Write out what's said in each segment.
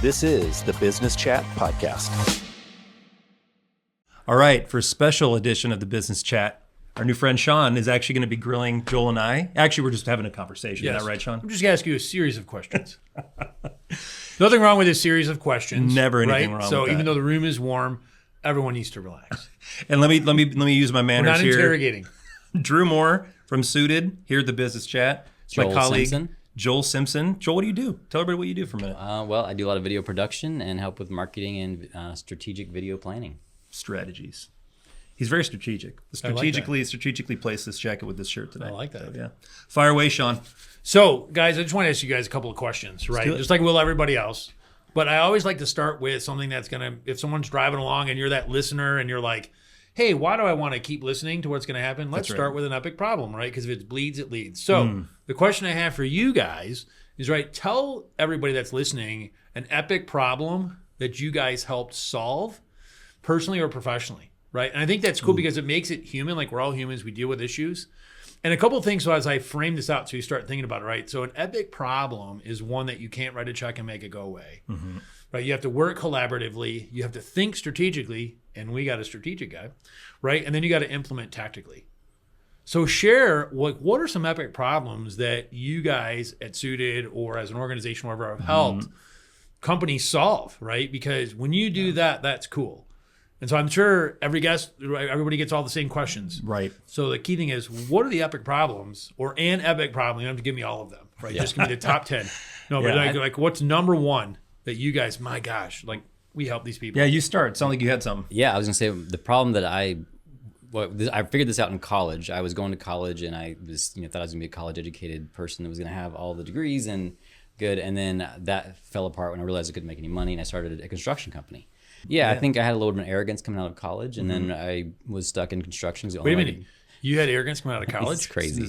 This is the Business Chat Podcast. All right, for a special edition of the Business Chat, our new friend Shawn is actually going to be grilling Joel and I. Actually, we're just having a conversation. Yes. Is that right, Shawn? I'm just going to ask you a series of questions. Nothing wrong with a series of questions. Never anything wrong So with that. even though the room is warm, everyone needs to relax. And let me use my We're manners not here. interrogating. Drew Moore from Suited here at the Business Chat. It's my Joel colleague, Simpson. Joel Simpson. Joel, what do you do? Tell everybody what you do for a minute. Well, I do a lot of video production and help with marketing and strategic video planning. Strategies. He's very strategic. I like that. Strategically placed this jacket with this shirt today. I like that. So, yeah. Fire away, Shawn. So, guys, I just want to ask you guys a couple of questions, right? do it. Just like will everybody else. But I always like to start with something that's going to, if someone's driving along and you're that listener and you're like, hey, why do I want to keep listening to what's going to happen? Let's That's right. start with an epic problem, right? Because if it bleeds, it leads. So the question I have for you guys is, right, tell everybody that's listening an epic problem that you guys helped solve personally or professionally, right? And I think that's cool because it makes it human. Like, we're all humans. We deal with issues. And a couple of things, so as I frame this out, so you start thinking about it, right? So an epic problem is one that you can't write a check and make it go away, right? You have to work collaboratively. You have to think strategically, and we got a strategic guy, right? And then you got to implement tactically. So share, what are some epic problems that you guys at Suited or as an organization, wherever, have helped companies solve, right? Because when you do that, that's cool. And so I'm sure everybody gets all the same questions. Right. So the key thing is, what are the epic problems or an epic problem? You don't have to give me all of them, right? Just give me the top 10. No, but like what's number one that you guys, my gosh, like we help these people. Yeah, you start. Sound like you had something. Yeah, I was going to say the problem that I figured this out in college. I was going to college and I was, thought I was going to be a college educated person that was going to have all the degrees and good. And then that fell apart when I realized I couldn't make any money and I started a construction company. Yeah, I think I had a little bit of arrogance coming out of college, and then I was stuck in construction. Wait a minute. You had arrogance coming out of college? It's crazy.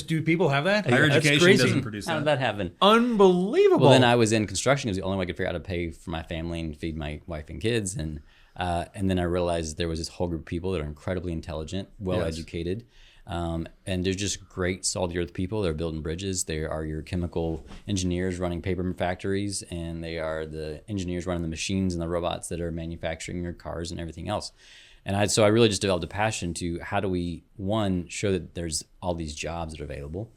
Do people have that? Higher That's education crazy. doesn't produce How that. did that happen? Unbelievable. Well, then I was in construction. It was the only way I could figure out how to pay for my family and feed my wife and kids. And then I realized there was this whole group of people that are incredibly intelligent, well-educated, and they're just great solid earth people. They're building bridges. They are your chemical engineers running paper factories, and they are the engineers running the machines and the robots that are manufacturing your cars and everything else. And so I really just developed a passion to how do we, one, show that there's all these jobs that are available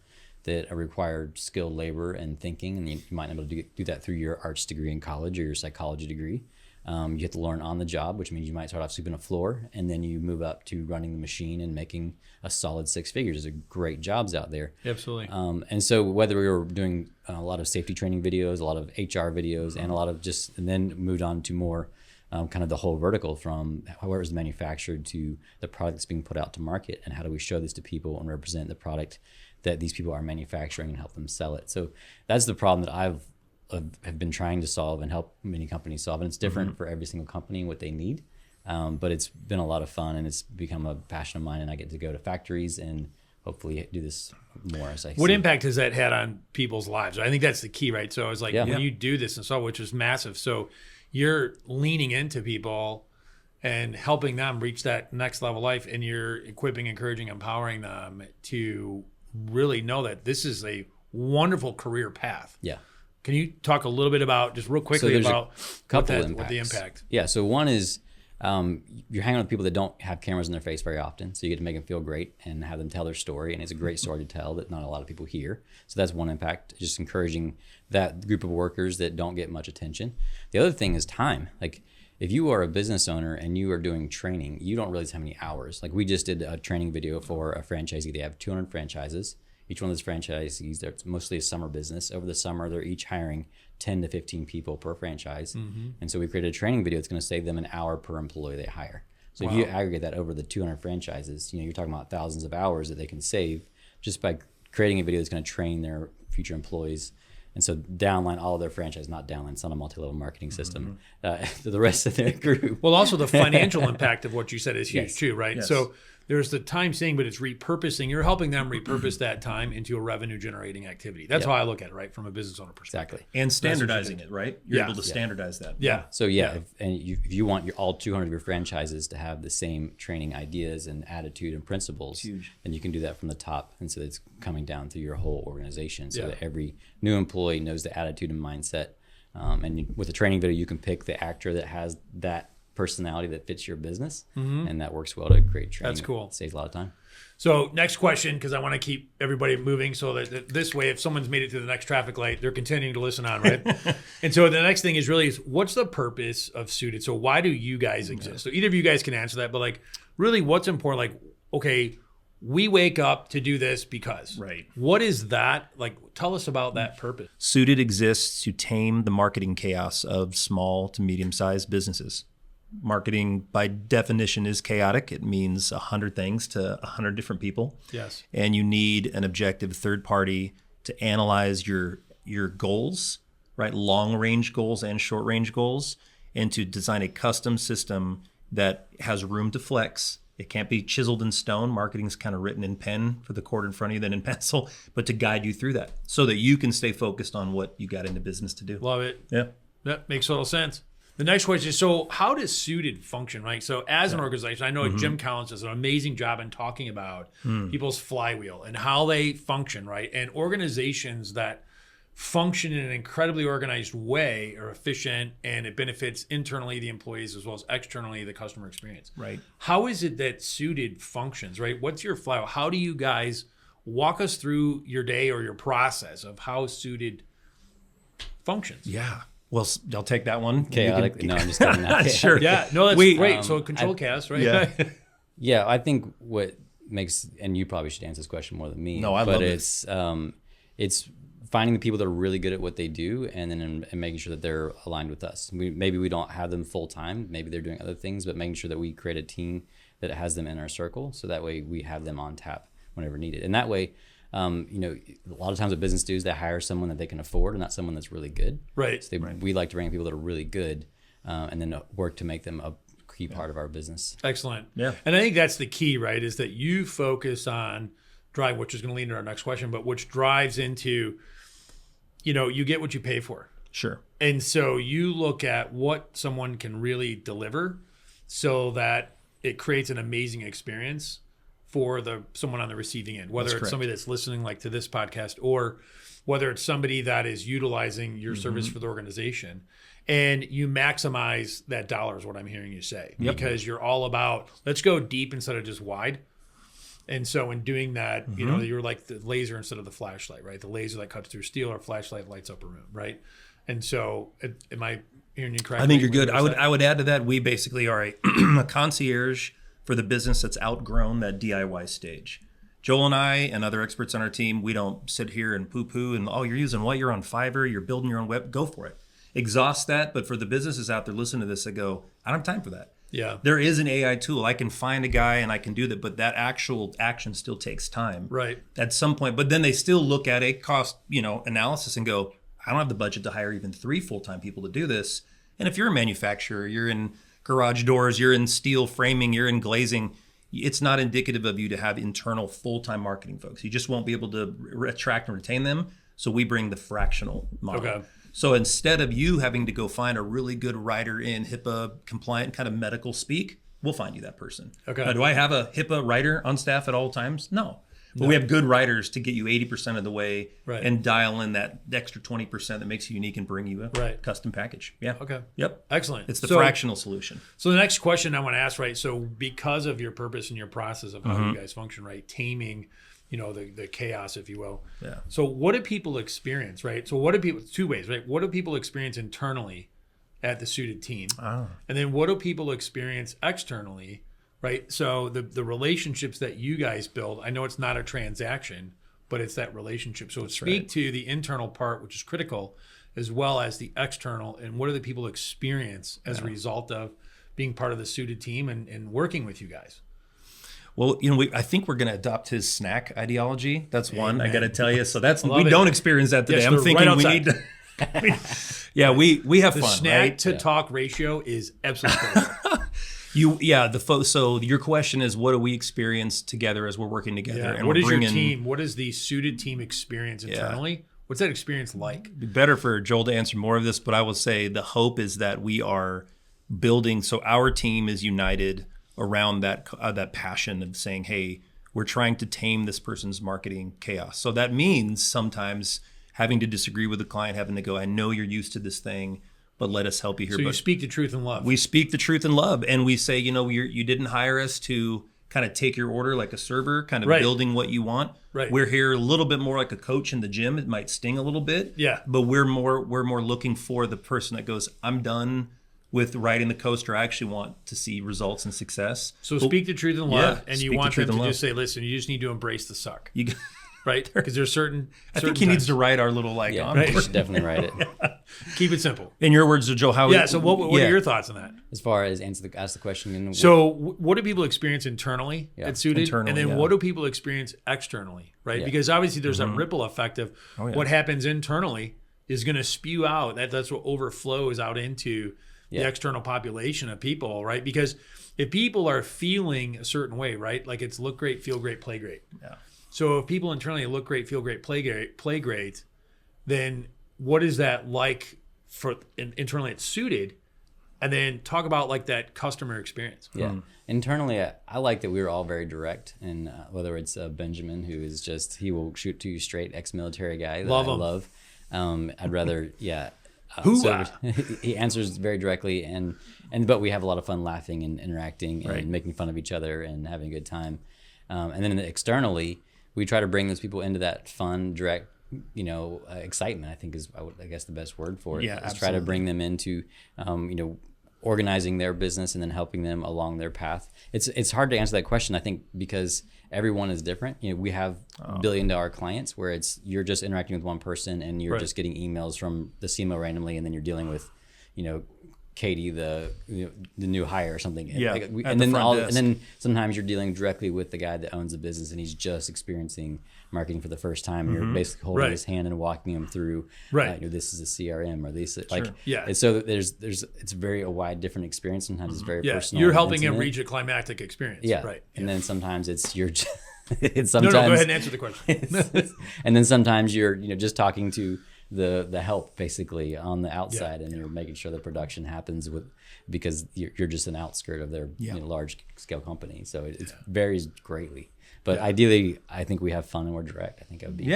that require skilled labor and thinking, and you might not be able to do that through your arts degree in college or your psychology degree. You have to learn on the job, which means you might start off sweeping a floor, and then you move up to running the machine and making a solid six figures. There's great jobs out there. Absolutely. And so whether we were doing a lot of safety training videos, a lot of HR videos, and a lot of and then moved on to more kind of the whole vertical from where it's manufactured to the product that's being put out to market, and how do we show this to people and represent the product that these people are manufacturing and help them sell it. So that's the problem that have been trying to solve and help many companies solve, and it's different for every single company and what they need. But it's been a lot of fun, and it's become a passion of mine, and I get to go to factories and hopefully do this more as I What see. impact has that had on people's lives? I think that's the key, right? So I was like, Yeah. when you do this and so, which is massive. So you're leaning into people and helping them reach that next level of life, and you're equipping, encouraging, empowering them to really know that this is a wonderful career path. Yeah. Can you talk a little bit about, just real quickly, there's a about couple what the impacts. impact? Yeah. So one is you're hanging with people that don't have cameras in their face very often. So you get to make them feel great and have them tell their story. And it's a great story to tell that not a lot of people hear. So that's one impact, just encouraging that group of workers that don't get much attention. The other thing is time. Like if you are a business owner and you are doing training, you don't realize how many hours. Like we just did a training video for a franchisee. They have 200 franchises. Each one of those franchisees, it's mostly a summer business. Over the summer, they're each hiring 10 to 15 people per franchise. And so we created a training video that's going to save them an hour per employee they hire. So if you aggregate that over the 200 franchises, you're talking about thousands of hours that they can save just by creating a video that's going to train their future employees. And so downline all of their franchise, not downline, it's not a multi-level marketing system, to the rest of their group. Well, also the financial impact of what you said is huge Yes. too, right? Yes. So there's the time saving, but it's repurposing. You're helping them repurpose that time into a revenue generating activity. That's Yep. how I look at it, right? From a business owner perspective. Exactly. And standardizing it, right? You're Yeah. able to standardize that. Yeah. So if you want all 200 of your franchises to have the same training ideas and attitude and principles, then you can do that from the top, and so it's coming down through your whole organization, so that every new employee knows the attitude and mindset With the training video, you can pick the actor that has that personality that fits your business, and that works well to create training. That's cool. It saves a lot of time. So next question, because I want to keep everybody moving so that this way, if someone's made it to the next traffic light, they're continuing to listen on, right? And so the next thing is really, what's the purpose of Suited? So why do you guys exist? So either of you guys can answer that, but like really what's important? Like, okay, we wake up to do this because. Right. What is that? Like, tell us about that purpose. Suited exists to tame the marketing chaos of small to medium-sized businesses. Marketing, by definition, is chaotic. It means 100 things to 100 different people. Yes. And you need an objective third party to analyze your goals, right? Long-range goals and short-range goals, and to design a custom system that has room to flex. It can't be chiseled in stone. Marketing's kind of written in pen for the cord in front of you than in pencil, but to guide you through that so that you can stay focused on what you got into business to do. Love it. Yeah. That makes total sense. The next question is, so how does Suited function, right? So as an organization, I know Jim Collins does an amazing job in talking about people's flywheel and how they function, right? And organizations that function in an incredibly organized way are efficient, and it benefits internally the employees as well as externally the customer experience. Right. How is it that Suited functions, right? What's your flywheel? How do you guys walk us through your day or your process of how Suited functions? Yeah. Well, I'll take that one. Chaotic. No, I'm just kidding. Not Sure. Yeah, no, that's great. So control cast, right? Yeah. Yeah, I think what makes, and you probably should answer this question more than me. No, I love but it. It's finding the people that are really good at what they do, and then and making sure that they're aligned with us. Maybe we don't have them full time. Maybe they're doing other things, but making sure that we create a team that has them in our circle, so that way we have them on tap whenever needed. And that way, a lot of times what business do is they hire someone that they can afford and not someone that's really good. Right. So we like to bring people that are really good, and then work to make them a key part of our business. Excellent. Yeah. And I think that's the key, right? Is that you focus on drive, which is going to lead into our next question, but which drives into, you get what you pay for. Sure. And so you look at what someone can really deliver so that it creates an amazing experience for someone on the receiving end, whether it's somebody that's listening like to this podcast, or whether it's somebody that is utilizing your service for the organization. And you maximize that dollar is what I'm hearing you say, because you're all about, let's go deep instead of just wide. And so in doing that, you're like the laser instead of the flashlight, right? The laser that cuts through steel, or flashlight lights up a room, right? And so am I hearing you correctly? I think you're good. I would add to that, we basically are a concierge for the business that's outgrown that DIY stage. Joel and I and other experts on our team, we don't sit here and poo-poo and, you're using what? You're on Fiverr, you're building your own web. Go for it. Exhaust that. But for the businesses out there listening to this that go, I don't have time for that. Yeah. There is an AI tool. I can find a guy and I can do that, but that actual action still takes time. Right. At some point. But then they still look at a cost, analysis and go, I don't have the budget to hire even 3 full-time people to do this. And if you're a manufacturer, you're in garage doors, you're in steel framing, you're in glazing, it's not indicative of you to have internal full-time marketing folks. You just won't be able to attract and retain them. So we bring the fractional model. Okay. So instead of you having to go find a really good writer in HIPAA compliant kind of medical speak, we'll find you that person. Okay. Now, do I have a HIPAA writer on staff at all times? No. But we have good writers to get you 80% of the way, and dial in that extra 20% that makes you unique and bring you a custom package. Yeah. Okay. Yep. Excellent. It's the fractional solution. So the next question I want to ask, right? So because of your purpose and your process of how you guys function, right? Taming, the chaos, if you will. Yeah. So what do people experience, right? So what do people, 2 ways, right? What do people experience internally at the Suited team? And then what do people experience externally? Right. So the relationships that you guys build, I know it's not a transaction, but it's that relationship. So speak to the internal part, which is critical, as well as the external, and what do the people experience as a result of being part of the Suited team and working with you guys? Well, I think we're going to adopt his snack ideology. That's one, I got to tell you. So we it. don't experience that today. Yes, I'm thinking right we need to. we have the fun. Snack right? to talk ratio is absolutely correct. So your question is, what do we experience together as we're working together? Yeah. And what is your bringing, team? What is the Suited team experience internally? What's that experience like? It'd be better for Joel to answer more of this, but I will say the hope is that we are building. So our team is united around that passion of saying, hey, we're trying to tame this person's marketing chaos. So that means sometimes having to disagree with the client, having to go, I know you're used to this thing, but let us help you here. So you but speak the truth in love. we speak the truth in love, and we say, you didn't hire us to kind of take your order like a server, kind of building what you want. Right. We're here a little bit more like a coach in the gym. It might sting a little bit. Yeah. But we're more looking for the person that goes, I'm done with writing the coaster. I actually want to see results and success. So speak the truth in love, and you speak the want truth them in to love. just say, listen, you just need to embrace the suck. You, Right? Because there's certain I think he needs to write our little on You should definitely write it. keep it simple. In your words, Joe, how? Yeah. So what are your thoughts on that? As far as ask the question again. So what do people experience internally at Suited, Internally, and then yeah. what do people experience externally? Right? Yeah. Because obviously there's a ripple effect of Oh, yeah. what happens internally is going to spew out. That's what overflows out into the external population of people, right? Because if people are feeling a certain way, right? Like it's look great, feel great, play great. Yeah. So if people internally look great, feel great, play great, then what is that like for internally at Suited? And then talk about like that customer experience. Yeah. Internally, I like that we were all very direct. And whether it's Benjamin, who is just, he will shoot to you straight, ex-military guy that Love I him. love. I'd rather, he answers very directly, but we have a lot of fun laughing and interacting and making fun of each other and having a good time. And then externally, we try to bring those people into that fun, direct, excitement, I think is, I guess, the best word for it. Yeah, is try to bring them into, organizing their business and then helping them along their path. It's hard to answer that question, I think, because everyone is different. We have billion-dollar clients where you're just interacting with one person and you're just getting emails from the CMO randomly, and then you're dealing with, Katie, the new hire or something. Yeah, And then sometimes you're dealing directly with the guy that owns the business and he's just experiencing marketing for the first time. And you're basically holding his hand and walking him through. This is a CRM or this And so it's very a wide different experience. Sometimes it's very personal. You're helping him intimate. reach a climactic experience. Yeah, right. And then sometimes it's you're. No, go ahead and answer the question. And then sometimes you're just talking to the help basically on the outside, and you're making sure the production happens because you're just an outskirt of their large scale company. So it varies greatly. But ideally, I think we have fun and we're direct. I think it would be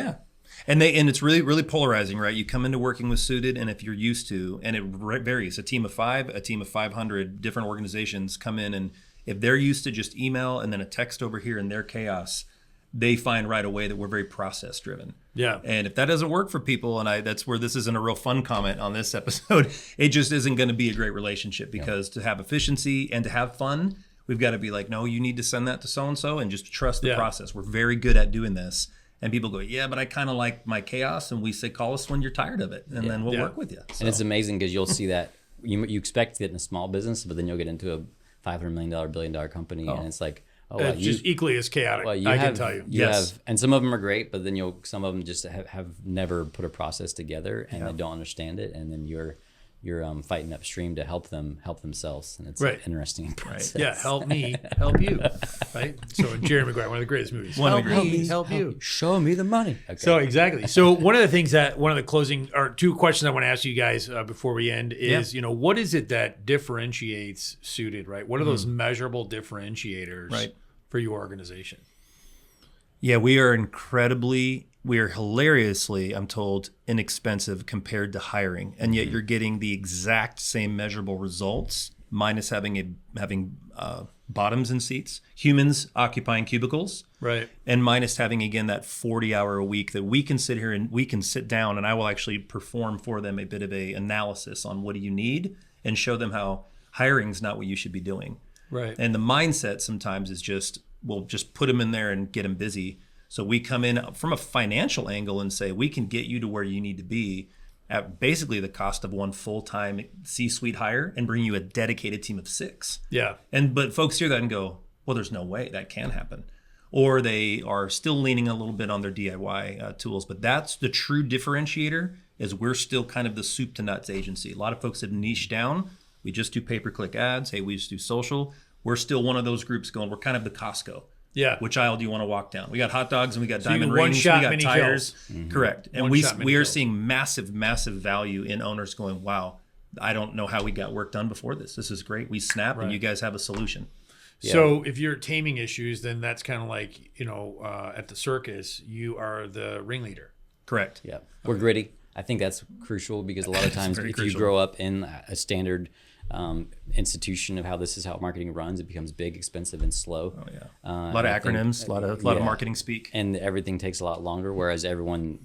And it's really, really polarizing, right? You come into working with Suited, and if you're used to, and it varies, a team of 5, a team of 500 different organizations come in, and if they're used to just email and then a text over here in their chaos, they find right away that we're very process driven. Yeah. And if that doesn't work for people, and that's where this isn't a real fun comment on this episode, it just isn't going to be a great relationship, because to have efficiency and to have fun, we've got to be like, no, you need to send that to so-and-so and just trust the process. We're very good at doing this. And people go, yeah, but I kind of like my chaos. And we say, call us when you're tired of it, and then we'll work with you. So. And it's amazing because you'll see that you expect it in a small business, but then you'll get into a $500 million, $1 billion company, and it's like, it's just equally as chaotic. Can tell you. And some of them are great, but then some of them just have never put a process together, and they don't understand it, and then you're fighting upstream to help themselves, and it's an interesting process. Yeah, help me, help you, right? So Jerry Maguire, one of the greatest movies. Help you. Show me the money. Okay. So exactly. So one of the closing or 2 questions I want to ask you guys before we end is, what is it that differentiates Suited, right? What are those measurable differentiators for your organization? Yeah, we are hilariously, I'm told, inexpensive compared to hiring, and yet you're getting the exact same measurable results, minus having bottoms in seats, humans occupying cubicles, right, and minus having again that 40-hour a week that we can sit here and we can sit down, and I will actually perform for them a bit of a analysis on what do you need and show them how hiring's not what you should be doing. Right. And the mindset sometimes is we'll just put them in there and get them busy. So we come in from a financial angle and say, we can get you to where you need to be at basically the cost of one full-time C-suite hire and bring you a dedicated team of 6. Yeah. But folks hear that and go, well, there's no way that can happen. Or they are still leaning a little bit on their DIY tools. But that's the true differentiator, is we're still kind of the soup to nuts agency. A lot of folks have niched down. We just do pay-per-click ads. Hey, we just do social. We're still one of those groups going, we're kind of the Costco. Yeah. Which aisle do you want to walk down? We got hot dogs and we got diamond one rings. shot, We got many tires. kills. Correct. And One we shot, many are kills. seeing massive, massive value in owners going, wow, I don't know how we got work done before this. This is great. We snap and you guys have a solution. Yeah. So if you're taming issues, then that's kind of like, at the circus, you are the ringleader. Correct. Yeah, we're gritty. I think that's crucial because a lot of times if you grow up in a standard institution of how this is how marketing runs, it becomes big, expensive, and slow. Oh yeah, a lot of acronyms, a lot of marketing speak, and everything takes a lot longer. Whereas everyone,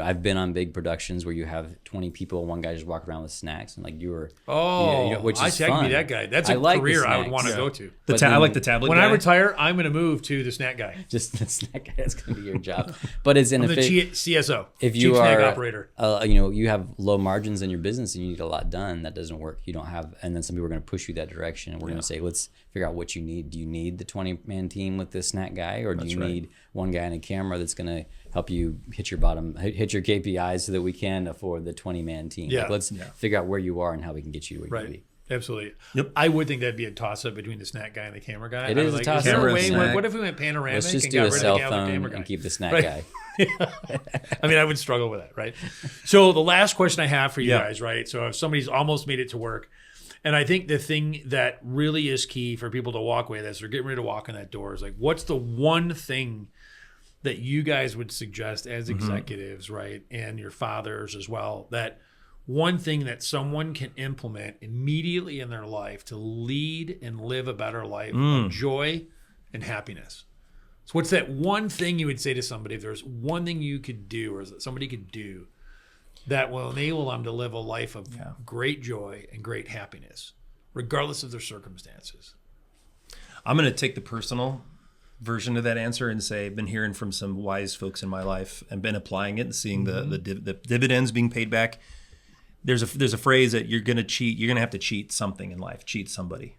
I've been on big productions where you have 20 people, one guy just walking around with snacks, and like which is fun. I be that guy. That's a career I would want to go to. I like the tablet. When guy. I retire, I'm going to move to the snack guy. Just the snack guy. That's going to be your job. But it's in the CSO. If you Chief are snack operator, you have low margins in your business and you need a lot done. That doesn't work. You don't have, and then some people are going to push you that direction, and we're going to say, let's figure out what you need. Do you need the 20-man team with the snack guy, or do you need one guy and a camera that's going to help you hit your KPIs so that we can afford the 20-man team? Yeah. Like, let's figure out where you are and how we can get you to where you need to be. Absolutely. Yep. I would think that'd be a toss-up between the snack guy and the camera guy. It is a toss-up. What if we went panoramic Let's just and do got a rid of cell the phone camera guy? and keep the snack guy. I mean, I would struggle with that, right? So the last question I have for you guys, right? So if somebody's almost made it to work, and I think the thing that really is key for people to walk away as they're getting ready to walk in that door is like, what's the one thing that you guys would suggest as executives, right? And your fathers as well, that one thing that someone can implement immediately in their life to lead and live a better life of joy and happiness. So what's that one thing you would say to somebody, if there's one thing you could do or that somebody could do that will enable them to live a life of great joy and great happiness, regardless of their circumstances? I'm going to take the personal version of that answer and say I've been hearing from some wise folks in my life and been applying it and seeing the dividends being paid back. There's a phrase that you're going to have to cheat something in life, cheat somebody.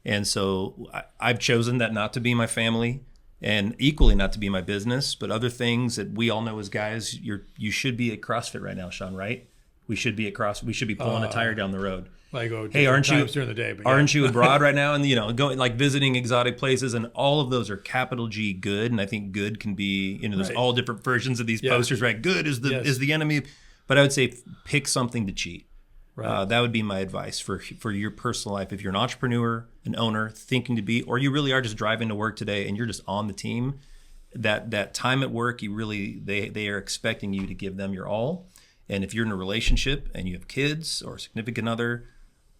And so I've chosen that not to be my family and equally not to be my business, but other things that we all know as guys, you should be at CrossFit right now, Shawn, right? We should be pulling a tire down the road. Hey, aren't you during the day? But aren't you abroad right now? And going like visiting exotic places, and all of those are capital G good. And I think good can be there's all different versions of these posters, right? Good is the enemy, but I would say pick something to cheat. Right. That would be my advice for your personal life. If you're an entrepreneur, an owner, thinking to be, or you really are just driving to work today and you're just on the team, that time at work, they are expecting you to give them your all. And if you're in a relationship and you have kids or a significant other,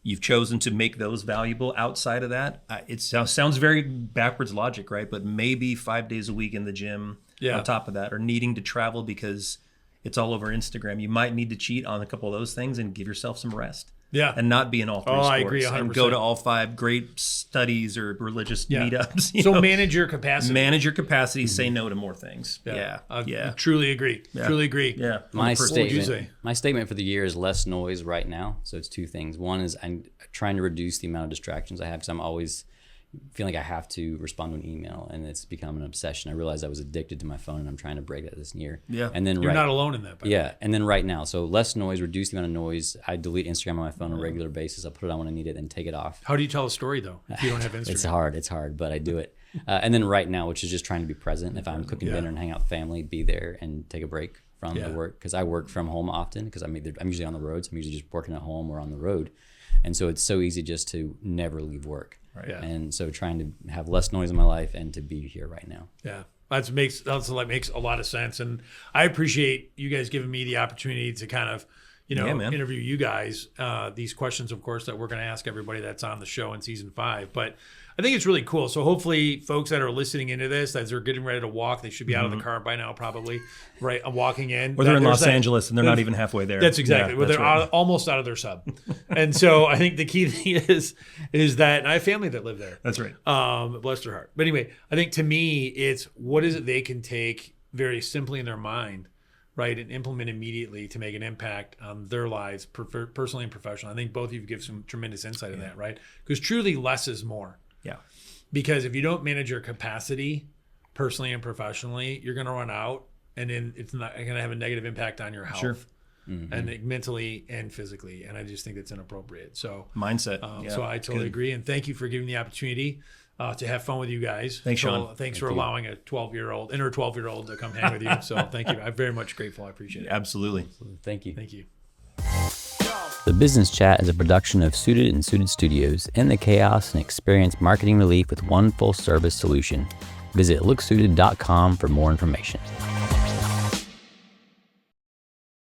you've chosen to make those valuable outside of that. It sounds very backwards logic, right? But maybe 5 days a week in the gym on top of that, or needing to travel because it's all over Instagram. You might need to cheat on a couple of those things and give yourself some rest. Yeah. And not be in all three sports. I agree 100%. And go to all 5 great studies or religious meetups. So manage your capacity. Manage your capacity. Say no to more things. I truly agree. Yeah. Truly agree. Yeah. My statement for the year is less noise right now. So it's 2 things. One is I'm trying to reduce the amount of distractions I have because I'm always feeling like I have to respond to an email, and it's become an obsession. I realized I was addicted to my phone, and I'm trying to break that this year. Yeah. And then you're not alone in that. And then right now, so less noise, reduce the amount of noise. I delete Instagram on my phone on a regular basis. I put it on when I need it, then take it off. How do you tell a story though if you don't have Instagram? It's hard, but I do it. And then right now, which is just trying to be present. If I'm cooking dinner and hang out with family, be there and take a break from the work, because I work from home often because I'm usually on the road. So I'm usually just working at home or on the road, and so it's so easy just to never leave work. Right. Yeah. And so trying to have less noise in my life and to be here right now. Yeah. That makes a lot of sense. And I appreciate you guys giving me the opportunity to kind of, interview you guys. These questions, of course, that we're going to ask everybody that's on the show in season 5. But I think it's really cool. So hopefully folks that are listening into this, as they're getting ready to walk, they should be out of the car by now, probably, right? Walking in. Or they're in Los Angeles and they're not even halfway there. That's exactly. Well, they're almost out of their sub. And so I think the key thing is that, and I have family that live there. That's right. Bless their heart. But anyway, I think to me, it's what is it they can take very simply in their mind, right, and implement immediately to make an impact on their lives, personally and professionally. I think both of you give some tremendous insight in that, right? Because truly less is more. Yeah. Because if you don't manage your capacity personally and professionally, you're going to run out, and then it's not going to have a negative impact on your health. Sure. And mentally and physically. And I just think it's inappropriate. So mindset. So I totally agree. And thank you for giving the opportunity to have fun with you guys. Thanks, Shawn. Thanks for allowing a 12-year-old to come hang with you. So thank you. I'm very much grateful. I appreciate it. Absolutely. Thank you. Thank you. The Business Chat is a production of Suited and Suited Studios. End the chaos and experience marketing relief with one full-service solution. Visit looksuited.com for more information.